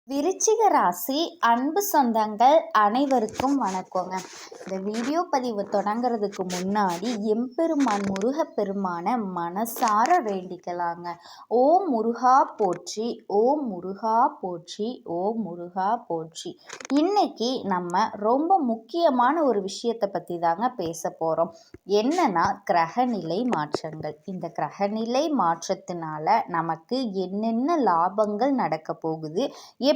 விருச்சிக ராசி அன்பு சொந்தங்கள் அனைவருக்கும் வணக்கங்க. இந்த வீடியோ பதிவு தொடங்கிறதுக்கு முன்னாடி எம்பெருமான் முருகப்பெருமான மனசார வேண்டிக்கலாங்க. ஓம் முருகா போற்றி, ஓம் முருகா போற்றி, ஓம் முருகா போற்றி. இன்னைக்கு நம்ம ரொம்ப முக்கியமான ஒரு விஷயத்தை பற்றி தாங்க பேச போகிறோம். என்னன்னா கிரகநிலை மாற்றங்கள். இந்த கிரகநிலை மாற்றத்தினால நமக்கு என்னென்ன லாபங்கள் நடக்க போகுது,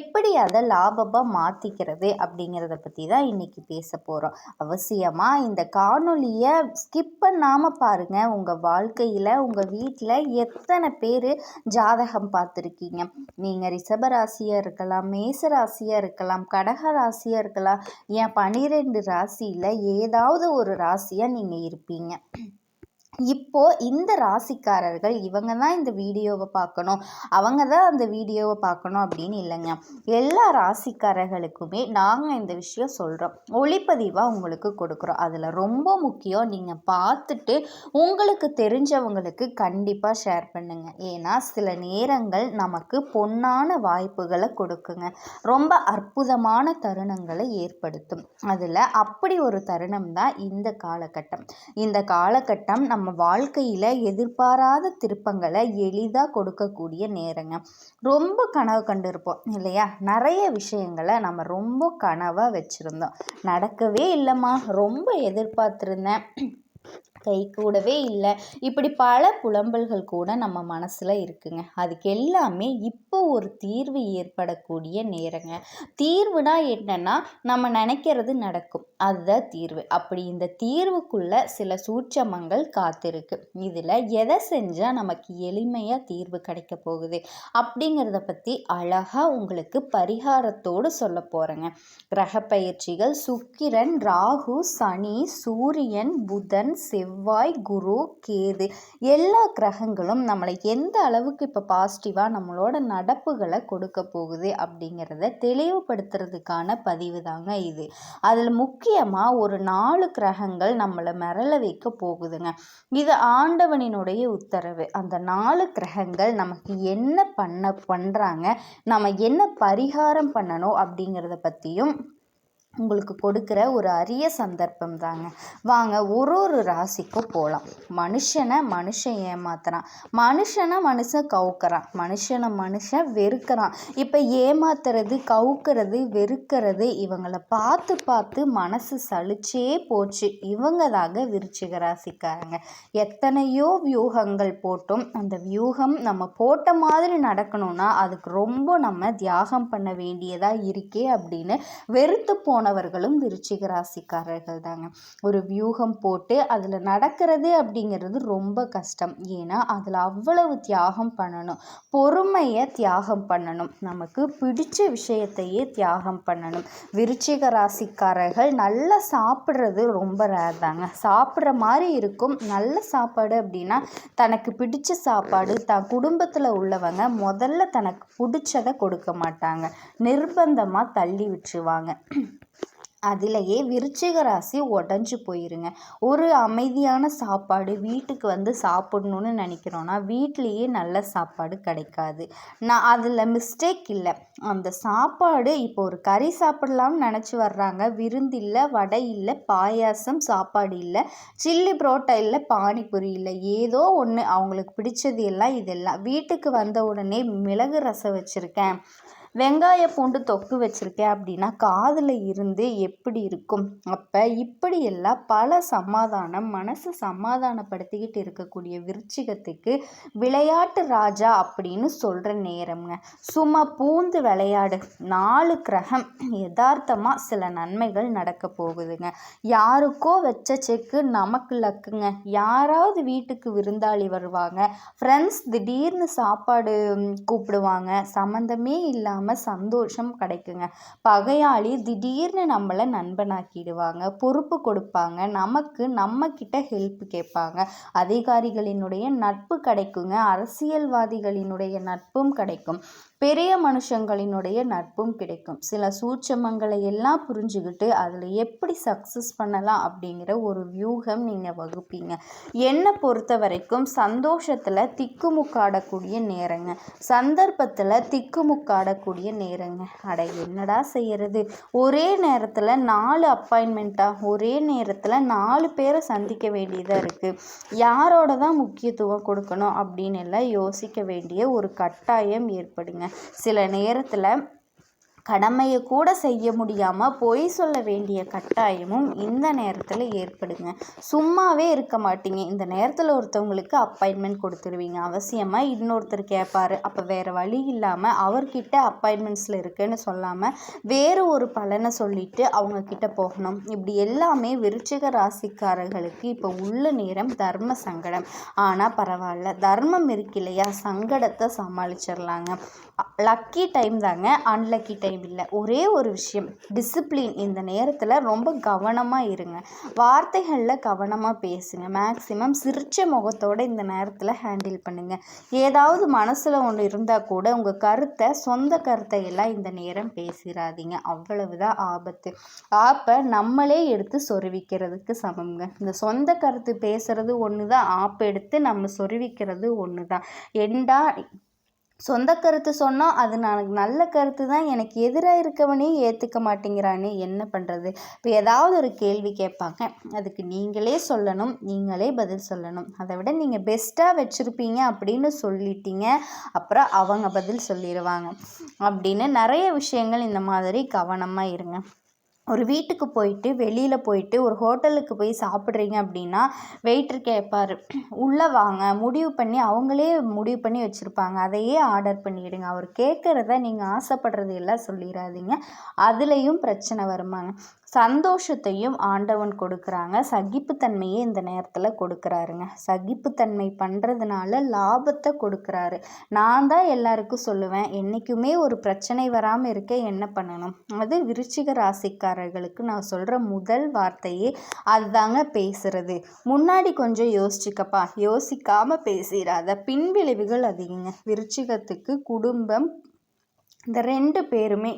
எப்படி அதை லாபமாக மாற்றிக்கிறது அப்படிங்கிறத பற்றி தான் இன்றைக்கி பேச போகிறோம். அவசியமாக இந்த காணொலியை ஸ்கிப் பண்ணாமல் பாருங்கள். உங்கள் வாழ்க்கையில் உங்கள் வீட்டில் எத்தனை பேர் ஜாதகம் பார்த்துருக்கீங்க? நீங்கள் ரிஷபராசியாக இருக்கலாம், மேச ராசியாக இருக்கலாம், கடக ராசியாக இருக்கலாம், ஏன் 12 ராசியில் ஏதாவது ஒரு ராசியாக நீங்கள் இருப்பீங்க. இப்போ இந்த ராசிக்காரர்கள் இவங்க தான் இந்த வீடியோவை பார்க்கணும், அவங்க தான் அந்த வீடியோவை பார்க்கணும் அப்படின்னு இல்லைங்க. எல்லா ராசிக்காரர்களுக்குமே நாங்கள் இந்த விஷயம் சொல்கிறோம், ஒளிப்பதிவாக உங்களுக்கு கொடுக்குறோம். அதில் ரொம்ப முக்கியம், நீங்கள் பார்த்துட்டு உங்களுக்கு தெரிஞ்சவங்களுக்கு கண்டிப்பாக ஷேர் பண்ணுங்கள். ஏன்னா சில நேரங்கள் நமக்கு பொன்னான வாய்ப்புகளை கொடுக்குங்க, ரொம்ப அற்புதமான தருணங்களை ஏற்படுத்தும். அதில் அப்படி ஒரு தருணம் தான் இந்த காலகட்டம். இந்த காலகட்டம் நம்ம வாழ்க்கையில் எதிர்பாராத திருப்பங்களை எளிதாக கொடுக்கக்கூடிய நேரங்க. ரொம்ப கனவு கண்டிருப்போம் இல்லையா? நிறைய விஷயங்களை நம்ம ரொம்ப கனவாக வச்சுருந்தோம், நடக்கவே இல்லைம்மா, ரொம்ப எதிர்பார்த்துருந்தேன், கை கூடவே இல்லை, இப்படி பல புலம்பல்கள் கூட நம்ம மனசில் இருக்குங்க. அதுக்கு எல்லாமே இப்போ ஒரு தீர்வு ஏற்படக்கூடிய நேரங்க. தீர்வுனா என்னன்னா, நம்ம நினைக்கிறது நடக்கும், அதுதான் தீர்வு. அப்படி இந்த தீர்வுக்குள்ள சில சூட்சமங்கள் காத்திருக்கு. இதில் எதை செஞ்சால் நமக்கு எளிமையாக தீர்வு கிடைக்க போகுது அப்படிங்கிறத பற்றி அழகாக உங்களுக்கு பரிகாரத்தோடு சொல்ல போகிறேங்க. கிரக பயிற்சிகள் சுக்கிரன், ராகு, சனி, சூரியன், புதன், செவ்வாய், குரு, கேது எல்லா கிரகங்களும் நம்மளை எந்த அளவுக்கு இப்போ பாசிட்டிவாக நம்மளோட நடப்புகளை கொடுக்க போகுது அப்படிங்கிறத தெளிவுபடுத்துறதுக்கான பதிவு தாங்க இது. அதில் முக்கியமாக ஒரு 4 கிரகங்கள் நம்மளை மிரள வைக்க போகுதுங்க. இது ஆண்டவனினுடைய உத்தரவு. அந்த 4 கிரகங்கள் நமக்கு என்ன பண்ணுறாங்க, நம்ம என்ன பரிகாரம் பண்ணணும் அப்படிங்கிறத பற்றியும் உங்களுக்கு கொடுக்குற ஒரு அரிய சந்தர்ப்பம் தாங்க. வாங்க ஒரு ராசிக்கும் போகலாம். மனுஷன் ஏமாத்துறான், மனுஷன் கவுக்கிறான், மனுஷன் வெறுக்கிறான். இப்போ ஏமாத்துறது, கவுக்கிறது, வெறுக்கிறது இவங்களை பார்த்து மனசு சலிச்சே போச்சு. இவங்க தாங்க விருச்சிக ராசிக்காரங்க. எத்தனையோ வியூகங்கள் போட்டும் அந்த வியூகம் நம்ம போட்ட மாதிரி நடக்கணும்னா அதுக்கு ரொம்ப நம்ம தியாகம் பண்ண வேண்டியதாக இருக்கே அப்படின்னு வெறுத்து போனவர்களும் விருச்சிக ராசிக்காரர்கள் தாங்க. ஒரு வியூகம் போட்டு அதில் நடக்கிறது அப்படிங்கிறது ரொம்ப கஷ்டம். ஏன்னா அதில் அவ்வளவு தியாகம் பண்ணணும், பொறுமையை தியாகம் பண்ணணும், நமக்கு பிடிச்ச விஷயத்தையே தியாகம் பண்ணணும். விருச்சிக ராசிக்காரர்கள் நல்லா சாப்பிட்றது ரொம்ப ரேர் தாங்க. சாப்பிட்ற மாதிரி இருக்கும் நல்ல சாப்பாடு அப்படின்னா தனக்கு பிடிச்ச சாப்பாடு. தான் குடும்பத்தில் உள்ளவங்க முதல்ல தனக்கு பிடிச்சதை கொடுக்க மாட்டாங்க, நிர்பந்தமாக தள்ளி விட்டுருவாங்க. அதிலேயே விருச்சிக ராசி உடஞ்சி போயிருங்க. ஒரு அமைதியான சாப்பாடு வீட்டுக்கு வந்து சாப்பிடணுன்னு நினைக்கிறோன்னா வீட்லேயே நல்ல சாப்பாடு கிடைக்காது. நான் அதில் மிஸ்டேக் இல்லை, அந்த சாப்பாடு இப்போ ஒரு கறி சாப்பிடலாம்னு நினச்சி வர்றாங்க, விருந்து இல்லை, வடை இல்லை, பாயாசம் சாப்பாடு இல்லை, சில்லி புரோட்டா இல்லை, பானிபூரி இல்லை, ஏதோ ஒன்று அவங்களுக்கு பிடிச்சது எல்லாம் இதெல்லாம். வீட்டுக்கு வந்த உடனே மிளகு ரசம் வச்சுருக்கேன், வெங்காய பூண்டு தொக்கு வச்சுருக்கேன் அப்படின்னா காதில் இருந்து எப்படி இருக்கும்? அப்போ இப்படியெல்லாம் பல மனசு சமாதானப்படுத்திக்கிட்டு இருக்கக்கூடிய விருச்சிகத்துக்கு விளையாட்டு ராஜா அப்படின்னு சொல்கிற நேரம்ங்க. சும்மா பூந்து விளையாடு. 4 கிரகம் யதார்த்தமாக சில நன்மைகள் நடக்க போகுதுங்க. யாருக்கோ வச்ச செக்கு நமக்கு லக்குங்க. யாராவது வீட்டுக்கு விருந்தாளி வருவாங்க, ஃப்ரெண்ட்ஸ் திடீர்னு சாப்பாடு கூப்பிடுவாங்க, சம்மந்தமே இல்லாமல் சந்தோஷம் கிடைக்குங்க. பகையாளி திடீர்னு நம்மளை நண்பனாக்கிடுவாங்க, பொறுப்பு கொடுப்பாங்க, நமக்கு நம்ம கிட்ட ஹெல்ப் கேட்பாங்க. அதிகாரிகளினுடைய நட்பு கிடைக்குங்க, அரசியல்வாதிகளினுடைய நட்பும் கிடைக்கும். பெரிய மனுஷங்களினுடைய நட்பும் கிடைக்கும். சில சூட்சமங்களை எல்லாம் புரிஞ்சுக்கிட்டு அதில் எப்படி சக்ஸஸ் பண்ணலாம் அப்படிங்கிற ஒரு வியூகம் நீங்கள் வகுப்பீங்க. என்னை பொறுத்த வரைக்கும் சந்தோஷத்தில் திக்குமுக்காடக்கூடிய நேரங்க, சந்தர்ப்பத்தில் திக்குமுக்காடக்கூடிய நேரங்க. அட என்னடா செய்யறது, ஒரே நேரத்தில் 4 அப்பாயின்மெண்ட்டாக, ஒரே நேரத்தில் 4 பேரை சந்திக்க வேண்டியதாக இருக்குது, யாரோட தான் முக்கியத்துவம் கொடுக்கணும் அப்படின்னு எல்லாம் யோசிக்க வேண்டிய ஒரு கட்டாயம் ஏற்படுங்க. சில நேரத்தில் கடமையை கூட செய்ய முடியாமல் பொய் சொல்ல வேண்டிய கட்டாயமும் இந்த நேரத்தில் ஏற்படுங்க. சும்மாவே இருக்க மாட்டீங்க. இந்த நேரத்தில் ஒருத்தவங்களுக்கு அப்பாயின்மெண்ட் கொடுத்துருவீங்க, அவசியமாக இன்னொருத்தர் கேட்பாரு, அப்போ வேறு வழி இல்லாமல் அவர்கிட்ட அப்பாயின்மெண்ட்ஸில் இருக்குன்னு சொல்லாமல் வேறு ஒரு பலனை சொல்லிட்டு அவங்கக்கிட்ட போகணும். இப்படி எல்லாமே விருச்சிக ராசிக்காரர்களுக்கு இப்போ உள்ள நேரம் தர்ம சங்கடம். ஆனால் பரவாயில்ல, தர்மம் இருக்கு இல்லையா, சங்கடத்தை சமாளிச்சிடலாங்க. லக்கி டைம் தாங்க, அன்லக்கி டைம் இல்லை. ஒரே ஒரு விஷயம், டிசிப்ளின். இந்த நேரத்தில் ரொம்ப கவனமாக இருங்க, வார்த்தைகளில் கவனமாக பேசுங்க, மேக்ஸிமம் சிரிச்ச முகத்தோடு இந்த நேரத்தில் ஹேண்டில் பண்ணுங்கள். ஏதாவது மனசில் ஒன்று இருந்தால் கூட உங்கள் கருத்தை, சொந்த கருத்தை எல்லாம் இந்த நேரம் பேசிடாதீங்க, அவ்வளவுதான் ஆபத்து. ஆப்பை நம்மளே எடுத்து சொருவிக்கிறதுக்கு சமங்க. இந்த சொந்த கருத்து பேசுகிறது ஒன்று தான், ஆப்பை எடுத்து நம்ம சொருவிக்கிறது ஒன்று தான். ஏண்டா சொந்த கருத்து சொன்னால் அது நான் நல்ல கருத்து தான், எனக்கு எதிராக இருக்கவனே ஏற்றுக்க மாட்டேங்கிறானே, என்ன பண்ணுறது? இப்போ ஏதாவது ஒரு கேள்வி கேட்பாங்க, அதுக்கு நீங்களே சொல்லணும், நீங்களே பதில் சொல்லணும். அதை விட நீங்கள் பெஸ்ட்டாக வச்சுருப்பீங்க அப்படின்னு சொல்லிட்டீங்க, அப்புறம் அவங்க பதில் சொல்லிடுவாங்க அப்படின்னு நிறைய விஷயங்கள். இந்த மாதிரி கவனமாக இருங்க. ஒரு வீட்டுக்கு போயிட்டு, வெளியில் போயிட்டு ஒரு ஹோட்டலுக்கு போய் சாப்பிட்றீங்க அப்படின்னா வெயிட்டர் கேட்பார், உள்ளே வாங்க, அவங்களே முடிவு பண்ணி வச்சுருப்பாங்க, அதையே ஆர்டர் பண்ணிவிடுங்க. அவர் கேட்குறத நீங்கள் ஆசைப்படுறது எல்லாம் சொல்லிடாதீங்க, அதுலேயும் பிரச்சனை வருமாங்க. சந்தோஷத்தையும் ஆண்டவன் கொடுக்குறாங்க, சகிப்புத்தன்மையை இந்த நேரத்தில் கொடுக்குறாருங்க. சகிப்புத்தன்மை பண்ணுறதுனால லாபத்தை கொடுக்குறாரு. நான் தான் எல்லாருக்கும் சொல்லுவேன், என்றைக்குமே ஒரு பிரச்சனை வராமல் இருக்க என்ன பண்ணணும், அது விருச்சிக ராசிக்காரர்களுக்கு நான் சொல்கிற முதல் வார்த்தையே அதுதாங்க, பேசுறது. முன்னாடி கொஞ்சம் யோசிச்சுக்கப்பா, யோசிக்காமல் பேசிடாத, பின்விளைவுகள் அதிகங்க. விருச்சிகத்துக்கு குடும்பம், இந்த 2 பேருமே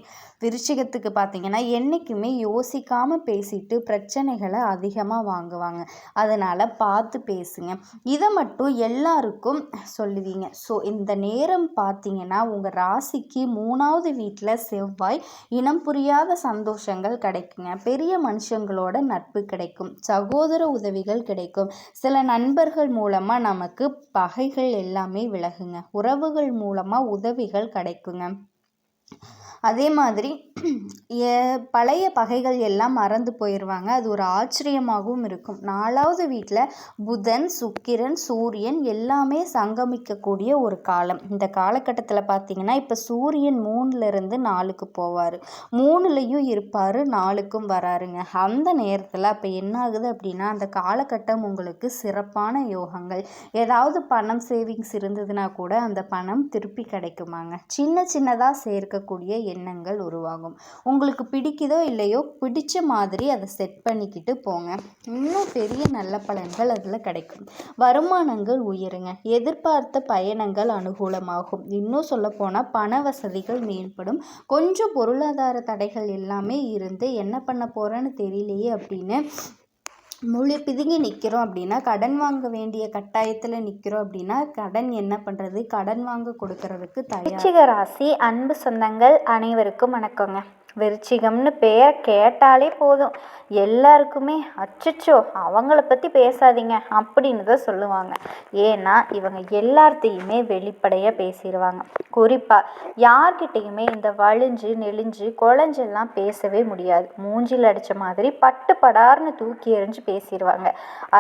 விருச்சிகத்துக்கு பார்த்திங்கன்னா என்றைக்குமே யோசிக்காமல் பேசிட்டு பிரச்சனைகளை அதிகமாக வாங்குவாங்க. அதனால் பார்த்து பேசுங்க. இதை மட்டும் எல்லாருக்கும் சொல்லுவீங்க. ஸோ இந்த நேரம் பார்த்திங்கன்னா உங்கள் ராசிக்கு 3வது வீட்டில் செவ்வாய், இனம் புரியாத சந்தோஷங்கள் கிடைக்குங்க. பெரிய மனுஷங்களோட நட்பு கிடைக்கும், சகோதர உதவிகள் கிடைக்கும், சில நண்பர்கள் மூலமாக நமக்கு பகைகள் எல்லாமே விலகுங்க, உறவுகள் மூலமாக உதவிகள் கிடைக்குங்க. அதே மாதிரி பழைய பகைகள் எல்லாம் மறந்து போயிடுவாங்க. அது ஒரு ஆச்சரியமாகவும் இருக்கும். 4வது வீட்டில் புதன், சுக்கிரன், சூரியன் எல்லாமே சங்கமிக்கக்கூடிய ஒரு காலம். இந்த காலகட்டத்தில் பார்த்திங்கன்னா இப்போ சூரியன் 3லேருந்து 4க்கு போவார், 3லையும் இருப்பார், 4க்கும் வராருங்க. அந்த நேரத்தில் அப்போ என்ன ஆகுது அப்படின்னா, அந்த காலகட்டம் உங்களுக்கு சிறப்பான யோகங்கள். ஏதாவது பணம் சேவிங்ஸ் இருந்ததுன்னா கூட அந்த பணம் திருப்பி கிடைக்குமாங்க. சின்ன சின்னதாக சேர்க்கக்கூடிய எண்ணங்கள் உருவாகும். உங்களுக்கு பிடிக்குதோ இல்லையோ, பிடிச்ச மாதிரி அதை செட் பண்ணிக்கிட்டு போங்க. இன்னும் பெரிய நல்ல பலன்கள் அதில் கிடைக்கும். வருமானங்கள் உயருங்க, எதிர்பார்த்த பயணங்கள் அனுகூலமாகும். இன்னும் சொல்லப்போனால் பண வசதிகள் மேம்படும். கொஞ்சம் பொருளாதார தடைகள் எல்லாமே இருந்து என்ன பண்ண போகிறேன்னு தெரியலையே அப்படின்னு மொழி பிதுங்கி நிற்கிறோம் அப்படின்னா, கடன் வாங்க வேண்டிய கட்டாயத்தில் நிற்கிறோம் அப்படின்னா, கடன் என்ன பண்ணுறது, கடன் வாங்க கொடுக்கறதுக்கு தயார். விருச்சிக ராசி அன்பு சொந்தங்கள் அனைவருக்கும் வணக்கங்க. விருச்சிகம்னு பேரை கேட்டாலே போதும் எல்லாருக்குமே அச்சச்சோ அவங்கள பற்றி பேசாதீங்க அப்படின்னு தான் சொல்லுவாங்க. ஏன்னா இவங்க எல்லாத்தையுமே வெளிப்படையாக பேசிடுவாங்க. குறிப்பாக யார்கிட்டையுமே இந்த வழிஞ்சு நெளிஞ்சு குழஞ்செல்லாம் பேசவே முடியாது. மூஞ்சில் அடித்த மாதிரி பட்டு படார்னு தூக்கி எறிஞ்சு பேசிடுவாங்க.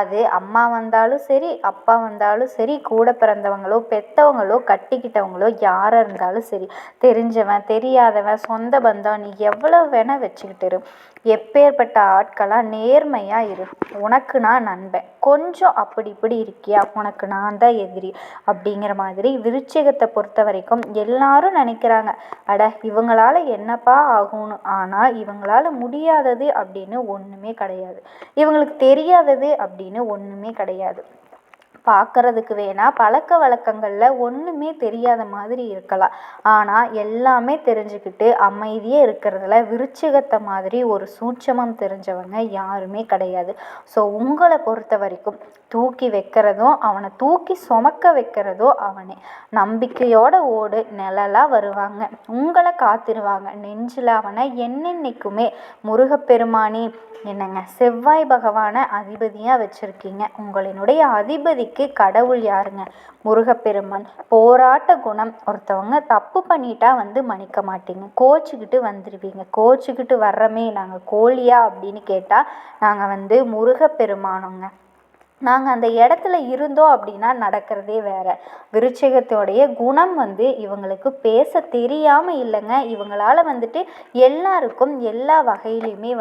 அது அம்மா வந்தாலும் சரி, அப்பா வந்தாலும் சரி, கூட பிறந்தவங்களோ பெற்றவங்களோ கட்டிக்கிட்டவங்களோ யாராக இருந்தாலும் சரி, தெரிஞ்சவன் தெரியாதவன் சொந்த பந்தம், நீ எவ்வளவு வேணால் வச்சுக்கிட்டு இரு, எப்பேற்பட்ட ஆட்களாக நேர்மையாக இரு, உனக்கு நான் நண்பன், கொஞ்சம் அப்படி இப்படி இருக்கியா உனக்கு நான் தான் எதிரி அப்படிங்கிற மாதிரி விருச்சிகத்தை பொறுத்த வரைக்கும் எல்லாரும் நினைக்கிறாங்க, அட இவங்களால என்னப்பா ஆகும்னு. ஆனால் இவங்களால முடியாதது அப்படின்னு ஒன்றுமே கிடையாது, இவங்களுக்கு தெரியாதது அப்படின்னு ஒன்றுமே கிடையாது. பார்க்கறதுக்கு வேணால் பழக்க வழக்கங்களில் ஒன்றுமே தெரியாத மாதிரி இருக்கலாம், ஆனால் எல்லாமே தெரிஞ்சுக்கிட்டு அமைதியாக இருக்கிறதுல விருச்சிகத்தை மாதிரி ஒரு சூட்சமம் தெரிஞ்சவங்க யாருமே கிடையாது. ஸோ உங்களை பொறுத்த வரைக்கும் தூக்கி வைக்கிறதும் அவனை தூக்கி சுமக்க வைக்கிறதும் அவனே. நம்பிக்கையோட ஓடு, நிழலாக வருவாங்க, உங்களை காத்திருவாங்க நெஞ்சில். அவனை என்னென்னைக்குமே முருகப்பெருமானி என்னங்க செவ்வாய் பகவானை அதிபதியாக வச்சுருக்கீங்க. உங்களினுடைய அதிபதிக்கு கடவுள் யாருங்க? முருகப்பெருமான். போராட்ட குணம். ஒருத்தவங்க தப்பு பண்ணிட்டா மன்னிக்க மாட்டீங்க, கோச்சிக்கிட்டு வந்துடுவீங்க. கோச்சிக்கிட்டு வர்றமே நாங்கள் கோழியா அப்படின்னு கேட்டால் நாங்கள் முருகப்பெருமானோங்க. நாங்கள் அந்த இடத்துல இருந்தோம் அப்படின்னா நடக்கிறதே வேற. விருச்சிகத்தோடைய குணம் இவங்களுக்கு பேச தெரியாமல் இல்லைங்க, இவங்களால் எல்லாருக்கும் எல்லா வகையிலையுமே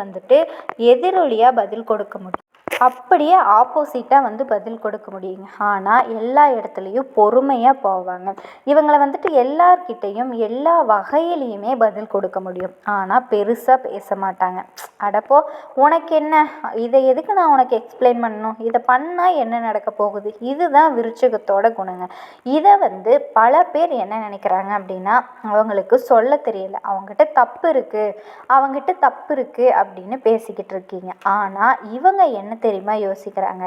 எதிரொலியாக பதில் கொடுக்க முடியும், அப்படியே ஆப்போசிட்டாக பதில் கொடுக்க முடியுங்க. ஆனால் எல்லா இடத்துலையும் பொறுமையாக போவாங்க. இவங்களை எல்லார்கிட்டையும் எல்லா வகையிலையுமே பதில் கொடுக்க முடியும், ஆனால் பெருசாக பேச மாட்டாங்க. அடப்போ உனக்கு என்ன, இதை எதுக்கு நான் உனக்கு எக்ஸ்பிளைன் பண்ணணும், இதை பண்ணால் என்ன நடக்க போகுது, இதுதான் விருச்சிகத்தோட குணங்க. இதை பல பேர் என்ன நினைக்கிறாங்க அப்படின்னா, அவங்களுக்கு சொல்ல தெரியல, அவங்ககிட்ட தப்பு இருக்குது அப்படின்னு பேசிக்கிட்டு இருக்கீங்க. ஆனால் இவங்க என்ன தெரியுமா யோசிக்கிறாங்க,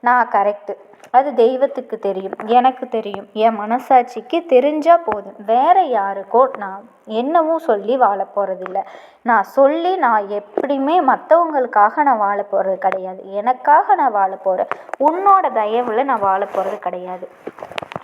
நான் கரெக்டு, அது தெய்வத்துக்கு தெரியும், எனக்கு தெரியும், என் மனசாட்சிக்கு தெரிஞ்சால் போதும், வேற யாருக்கோ நான் என்னவும் சொல்லி வாழ போகிறதில்ல. நான் எப்படியுமே மற்றவங்களுக்காக நான் வாழ போகிறது கிடையாது, எனக்காக நான் வாழ போகிறேன், உன்னோட தயவில் நான் வாழ போகிறது கிடையாது.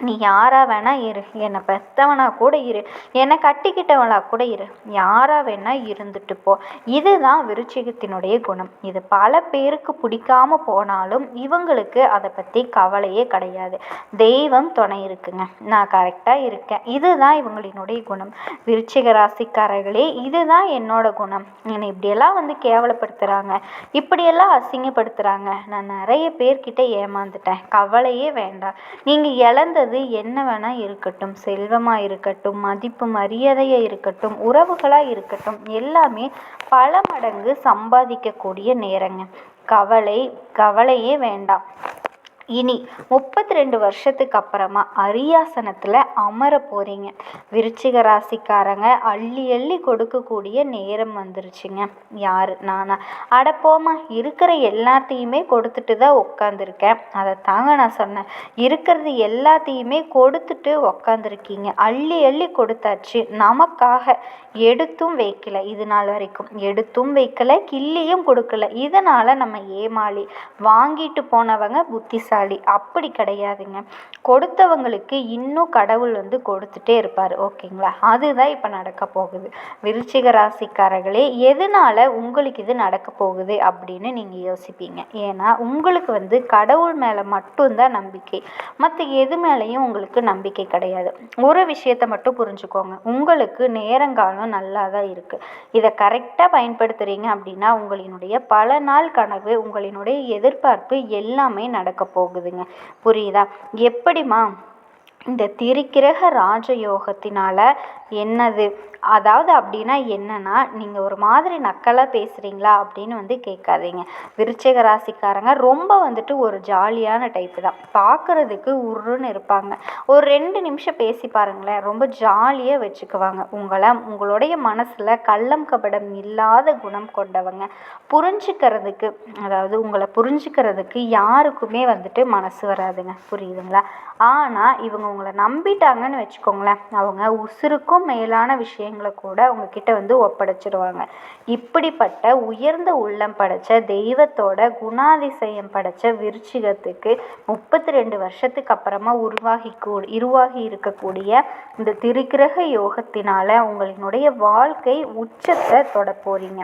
நீ யாரா வேணா இரு, என்னை பெத்தவனா கூட இரு, என்னை கட்டிக்கிட்டவனா கூட இரு, யாரா வேணா இருந்துட்டு போ. இதுதான் விருச்சிகத்தினுடைய குணம். இது பல பேருக்கு பிடிக்காம போனாலும் இவங்களுக்கு அதை பற்றி கவலையே கிடையாது. தெய்வம் துணை இருக்குங்க, நான் கரெக்டாக இருக்கேன், இதுதான் இவங்களினுடைய குணம். விருச்சிக ராசிக்காரர்களே, இதுதான் என்னோட குணம். என்னை இப்படியெல்லாம் கேவலப்படுத்துகிறாங்க, இப்படியெல்லாம் அசிங்கப்படுத்துகிறாங்க, நான் நிறைய பேர்கிட்ட ஏமாந்துட்டேன், கவலையே வேண்டாம். நீங்கள் இழந்தது என்ன வேணா இருக்கட்டும், செல்வமாக இருக்கட்டும், மதிப்பு மரியாதையாக இருக்கட்டும், உறவுகளாக இருக்கட்டும், எல்லாமே பல மடங்கு சம்பாதிக்கக்கூடிய நேரங்க. கவலையே வேண்டாம். இனி 32 வருஷத்துக்கு அப்புறமா அரியாசனத்தில் அமர போகிறீங்க. விருச்சிக ராசிக்காரங்க அள்ளி அள்ளி கொடுக்கக்கூடிய நேரம் வந்துருச்சுங்க. யார்? நானா? அடப்போமா, இருக்கிற எல்லாத்தையுமே கொடுத்துட்டு தான் உட்காந்துருக்கேன், அதை தாங்க நான் சொன்னேன். இருக்கிறது எல்லாத்தையுமே கொடுத்துட்டு உக்காந்துருக்கீங்க, அள்ளி அள்ளி கொடுத்தாச்சு, நமக்காக எடுத்தும் வைக்கல, இது நாள் வரைக்கும் எடுத்தும் வைக்கல, கிள்ளியும் கொடுக்கல. இதனால் நம்ம ஏமாளி, வாங்கிட்டு போனவங்க புத்திசாலி அப்படி கிடையாதுங்க. கொடுத்தவங்களுக்கு இன்னும் கடவுள் கொடுத்துட்டே இருப்பார், ஓகேங்களா? அதுதான் இப்போ நடக்க போகுது. விருச்சிக ராசிக்காரர்களே, எதனால உங்களுக்கு இது நடக்க போகுது அப்படின்னு நீங்கள் யோசிப்பீங்க. ஏன்னா உங்களுக்கு கடவுள் மேலே மட்டும்தான் நம்பிக்கை, மற்ற எது மேலேயும் உங்களுக்கு நம்பிக்கை கிடையாது. ஒரு விஷயத்தை மட்டும் புரிஞ்சுக்கோங்க, உங்களுக்கு நேரங்காலம் நல்லா தான் இருக்குது. இதை கரெக்டாக பயன்படுத்துகிறீங்க அப்படின்னா உங்களினுடைய பல நாள் கனவு, உங்களினுடைய எதிர்பார்ப்பு எல்லாமே நடக்க போகுதுங்க. புரியுதா? எப்படிமா இந்த திரிக்கிரக ராஜயோகத்தினால என்னது, அதாவது அப்படின்னா என்னன்னா, நீங்கள் ஒரு மாதிரி நக்கலாக பேசுகிறீங்களா அப்படின்னு கேட்காதீங்க. விருச்சிக ராசிக்காரங்க ரொம்ப ஒரு ஜாலியான டைப்பு தான், பார்க்குறதுக்கு உருன்னு இருப்பாங்க. ஒரு 2 நிமிஷம் பேசி பாருங்களேன், ரொம்ப ஜாலியாக வச்சுக்குவாங்க உங்களை. உங்களுடைய மனசில் கள்ளம் கபடம் இல்லாத குணம் கொண்டவங்க. புரிஞ்சுக்கிறதுக்கு, அதாவது உங்களை புரிஞ்சுக்கிறதுக்கு யாருக்குமே மனசு வராதுங்க, புரியுதுங்களா? ஆனால் இவங்க உங்களை நம்பிட்டாங்கன்னு வச்சுக்கோங்களேன், அவங்க உசுருக்கும் மேலான விஷயங்களை கூட உங்ககிட்ட ஒப்படைச்சிடுவாங்க. இப்படிப்பட்ட உயர்ந்த உள்ளம் படைச்ச தெய்வத்தோட குணாதிசயம் படைச்ச விருச்சிகத்துக்கு 32 வருஷத்துக்கு அப்புறமா உருவாகி இருக்கக்கூடிய இந்த திரிகிரக யோகத்தினால உங்களினுடைய வாழ்க்கை உச்சத்தை தொட போறீங்க.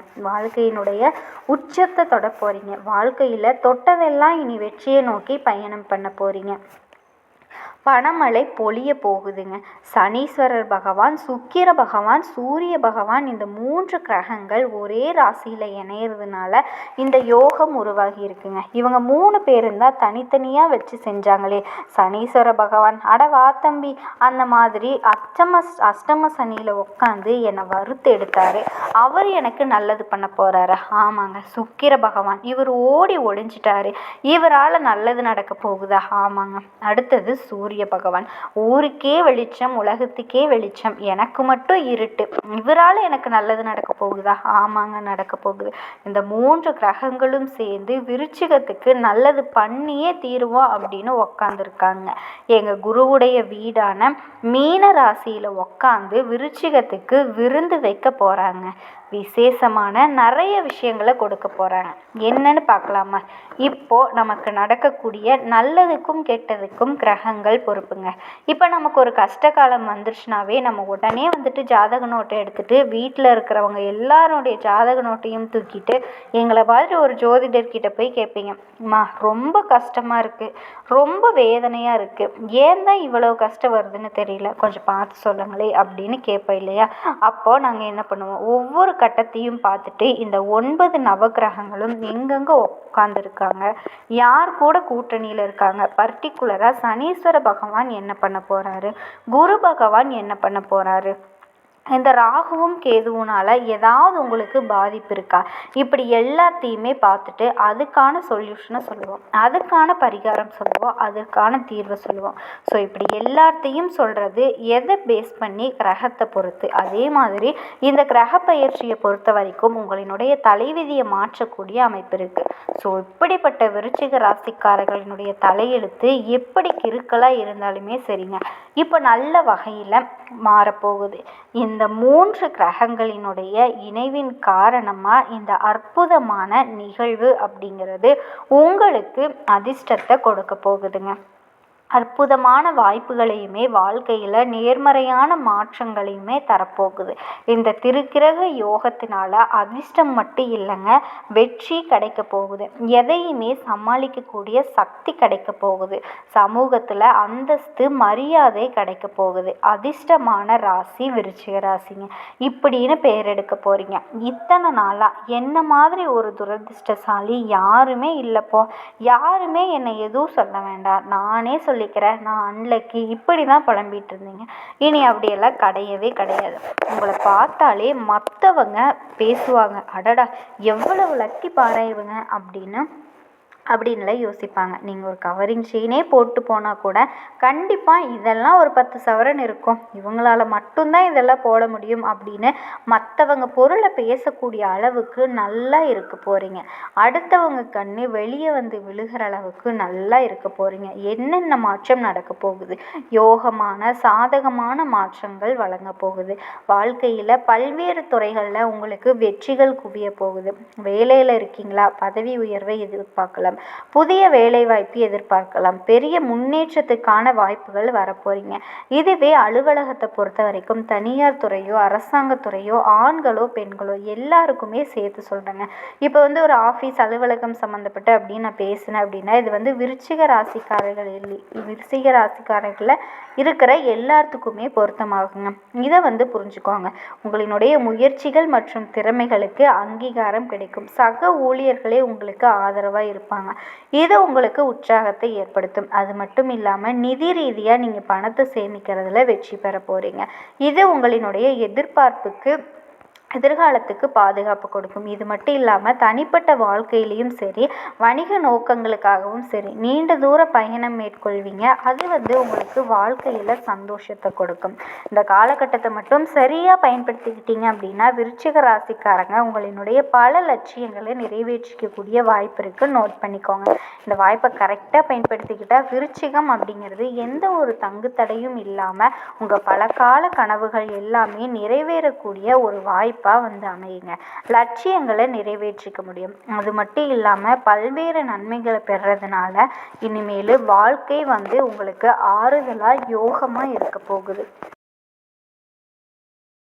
வாழ்க்கையில் தொட்டதெல்லாம் இனி வெற்றியை நோக்கி பயணம் பண்ண போறீங்க. பணமழை பொழிய போகுதுங்க. சனீஸ்வரர் பகவான், சுக்கிர பகவான், சூரிய பகவான் இந்த 3 கிரகங்கள் ஒரே ராசியில் இணையிறதுனால இந்த யோகம் உருவாகி இருக்குங்க. இவங்க 3 பேரும் தான் தனித்தனியாக வச்சு செஞ்சாங்களே. சனீஸ்வர பகவான் வா தம்பி அந்த மாதிரி அஷ்டம சனியில் உட்காந்து என்னை வறுத்து எடுத்தாரு. அவர் எனக்கு நல்லது பண்ண போகிறாரு. ஆமாங்க. சுக்கிர பகவான் இவர் ஓடி ஒளிஞ்சிட்டாரு. இவரால் நல்லது நடக்க போகுதா? ஆமாங்க. அடுத்தது சூரிய பகவான். ஊருக்கே வெளிச்சம், உலகத்துக்கே வெளிச்சம், எனக்கு மட்டும் இருட்டு. இவரால் எனக்கு நல்லது நடக்க போகுதா? ஆமாங்க, நடக்க போகுது. இந்த 3 கிரகங்களும் சேர்ந்து விருச்சிகத்துக்கு நல்லது பண்ணியே தீருவோம் அப்படின்னு உக்காந்துருக்காங்க. எங்கள் குருவுடைய வீடான மீன ராசியில் உக்காந்து விருச்சிகத்துக்கு விருந்து வைக்க போகிறாங்க. விசேஷமான நிறைய விஷயங்களை கொடுக்க போகிறாங்க. என்னன்னு பார்க்கலாமா? இப்போது நமக்கு நடக்கக்கூடிய நல்லதுக்கும் கெட்டதுக்கும் கிரகங்கள் பொறுப்புங்க. இப்போ நமக்கு ஒரு கஷ்ட காலம் வந்துருச்சுனாவே நம்ம உடனே வந்துட்டு ஜாதக நோட்டை எடுத்துகிட்டு வீட்டில் இருக்கிறவங்க எல்லாருடைய ஜாதக நோட்டையும் தூக்கிட்டு எங்களை மாதிரி ஒரு ஜோதிடர்கிட்ட போய் கேட்பீங்க, அம்மா ரொம்ப கஷ்டமாக இருக்குது, ரொம்ப வேதனையாக இருக்குது, ஏன் தான் இவ்வளோ கஷ்டம் வருதுன்னு தெரியல, கொஞ்சம் பார்த்து சொல்லுங்களே அப்படின்னு கேட்போம் இல்லையா? அப்போது நாங்கள் என்ன பண்ணுவோம், ஒவ்வொரு கட்டத்தையும் பார்த்துட்டு இந்த 9 நவகிரகங்களும் எங்கெங்கே உட்காந்துருக்காங்க, யார் கூட கூட்டணியில் இருக்காங்க, பர்டிகுலராக சனீஸ்வர பகவான் என்ன பண்ண போகிறாரு, குரு பகவான் என்ன பண்ண போகிறாரு, இந்த ராகுவும் கேதுவுனால் ஏதாவது உங்களுக்கு பாதிப்பு இருக்கா, இப்படி எல்லாத்தையுமே பார்த்துட்டு அதுக்கான சொல்யூஷனை சொல்லுவோம், அதுக்கான பரிகாரம் சொல்லுவோம், அதுக்கான தீர்வை சொல்லுவோம். ஸோ இப்படி எல்லாத்தையும் சொல்கிறது எதை பேஸ் பண்ணி? கிரகத்தை பொறுத்து. அதே மாதிரி இந்த கிரக பயிற்சியை பொறுத்த வரைக்கும் உங்களினுடைய தலைவிதியை மாற்றக்கூடிய அமைப்பு இருக்குது. ஸோ இப்படிப்பட்ட விருச்சிக ராசிக்காரர்களினுடைய தலையெழுத்து எப்படி கிறுக்கலாக இருந்தாலுமே சரிங்க, இப்போ நல்ல வகையில் மாறப்போகுது. இந்த 3 கிரகங்களினுடைய இணைவின் காரணமாக இந்த அற்புதமான நிகழ்வு அப்படிங்கிறது உங்களுக்கு அதிர்ஷ்டத்தை கொடுக்க போகுதுங்க. அற்புதமான வாய்ப்புகளையுமே வாழ்க்கையில் நேர்மறையான மாற்றங்களையுமே தரப்போகுது. இந்த திருக்கிரக யோகத்தினால அதிர்ஷ்டம் மட்டும் இல்லைங்க, வெற்றி கிடைக்க போகுது. எதையுமே சமாளிக்கக்கூடிய சக்தி கிடைக்க போகுது. சமூகத்தில் அந்தஸ்து, மரியாதை கிடைக்க போகுது. அதிர்ஷ்டமான ராசி விருச்சிக ராசிங்க. இப்படின்னு பேர் எடுக்க போகிறீங்க. இத்தனை நாளாக என்ன மாதிரி ஒரு துரதிர்ஷ்டசாலி யாருமே இல்லைப்போ, யாருமே என்னை எதுவும் சொல்ல வேண்டாம், நானே சொல்லிக்கிறேன், நான் அன்லக்கி, இப்படி தான் புலம்பிகிட்டு இருந்தீங்க. இனி அப்படியெல்லாம் கிடையவே கிடையாது. உங்களை பார்த்தாலே மற்றவங்க பேசுவாங்க, அடடா எவ்வளவு லக்கி பாரு இவங்க அப்படின்னுலாம் யோசிப்பாங்க. நீங்கள் ஒரு கவரிங் செயினே போட்டு போனால் கூட கண்டிப்பாக இதெல்லாம் ஒரு 10 சவரன் இருக்கும், இவங்களால் மட்டும்தான் இதெல்லாம் போட முடியும் அப்படின்னு மற்றவங்க பொருளை பேசக்கூடிய அளவுக்கு நல்லா இருக்க போகிறீங்க. அடுத்தவங்க கண்ணு வெளியே வந்து விழுகிற அளவுக்கு நல்லா இருக்க போகிறீங்க. என்னென்ன மாற்றம் நடக்க போகுது? யோகமான சாதகமான மாற்றங்கள் வழங்க போகுது. வாழ்க்கையில் பல்வேறு துறைகளில் உங்களுக்கு வெற்றிகள் குவிய போகுது. வேலையில் இருக்கீங்களா? பதவி உயர்வை எதிர்பார்க்கலாம், புதிய வேலைவாய்ப்பு எதிர்பார்க்கலாம், பெரிய முன்னேற்றத்துக்கான வாய்ப்புகள் வரப்போறீங்க. இதுவே அலுவலகத்தை பொறுத்த வரைக்கும் தனியார் துறையோ அரசாங்கத்துறையோ ஆண்களோ பெண்களோ எல்லாருக்குமே சேர்த்து சொல்கிறேங்க. இப்போ ஒரு ஆஃபீஸ் அலுவலகம் சம்மந்தப்பட்ட அப்படின்னு நான் பேசினேன் அப்படின்னா இது விருச்சிக ராசிக்காரர்களில் இருக்கிற எல்லாத்துக்குமே பொருத்தமாகுங்க. இதை புரிஞ்சுக்கோங்க. உங்களினுடைய முயற்சிகள் மற்றும் திறமைகளுக்கு அங்கீகாரம் கிடைக்கும். சக ஊழியர்களே உங்களுக்கு ஆதரவாக இருப்பாங்க. இது உங்களுக்கு உற்சாகத்தை ஏற்படுத்தும். அது மட்டும் இல்லாமல் நிதி ரீதியாக நீங்கள் பணத்தை சேமிக்கிறதுல வெற்றி பெற போகிறீங்க. இது உங்களினுடைய எதிர்காலத்துக்கு பாதுகாப்பு கொடுக்கும். இது மட்டும் இல்லாமல் தனிப்பட்ட வாழ்க்கையிலையும் சரி, வணிக நோக்கங்களுக்காகவும் சரி நீண்ட தூர பயணம் மேற்கொள்வீங்க. அது உங்களுக்கு வாழ்க்கையில் சந்தோஷத்தை கொடுக்கும். இந்த காலகட்டத்தை மட்டும் சரியாக பயன்படுத்திக்கிட்டீங்க அப்படின்னா விருச்சிக ராசிக்காரங்க உங்களினுடைய பல லட்சியங்களை நிறைவேற்றிக்கக்கூடிய வாய்ப்பு இருக்குது. நோட் பண்ணிக்கோங்க. இந்த வாய்ப்பை கரெக்டாக பயன்படுத்திக்கிட்டால் விருச்சிகம் அப்படிங்கிறது எந்த ஒரு தங்கு தடையும் இல்லாமல் உங்கள் பல கால கனவுகள் எல்லாமே நிறைவேறக்கூடிய ஒரு வாய்ப்பு அமையுங்க. லட்சியங்களை நிறைவேற்றிக்க முடியும். அது மட்டும் இல்லாமல் பல்வேறு நன்மைகளை பெறதுனால இனிமேல் வாழ்க்கை உங்களுக்கு ஆறுதலாக யோகமாக இருக்க போகுது.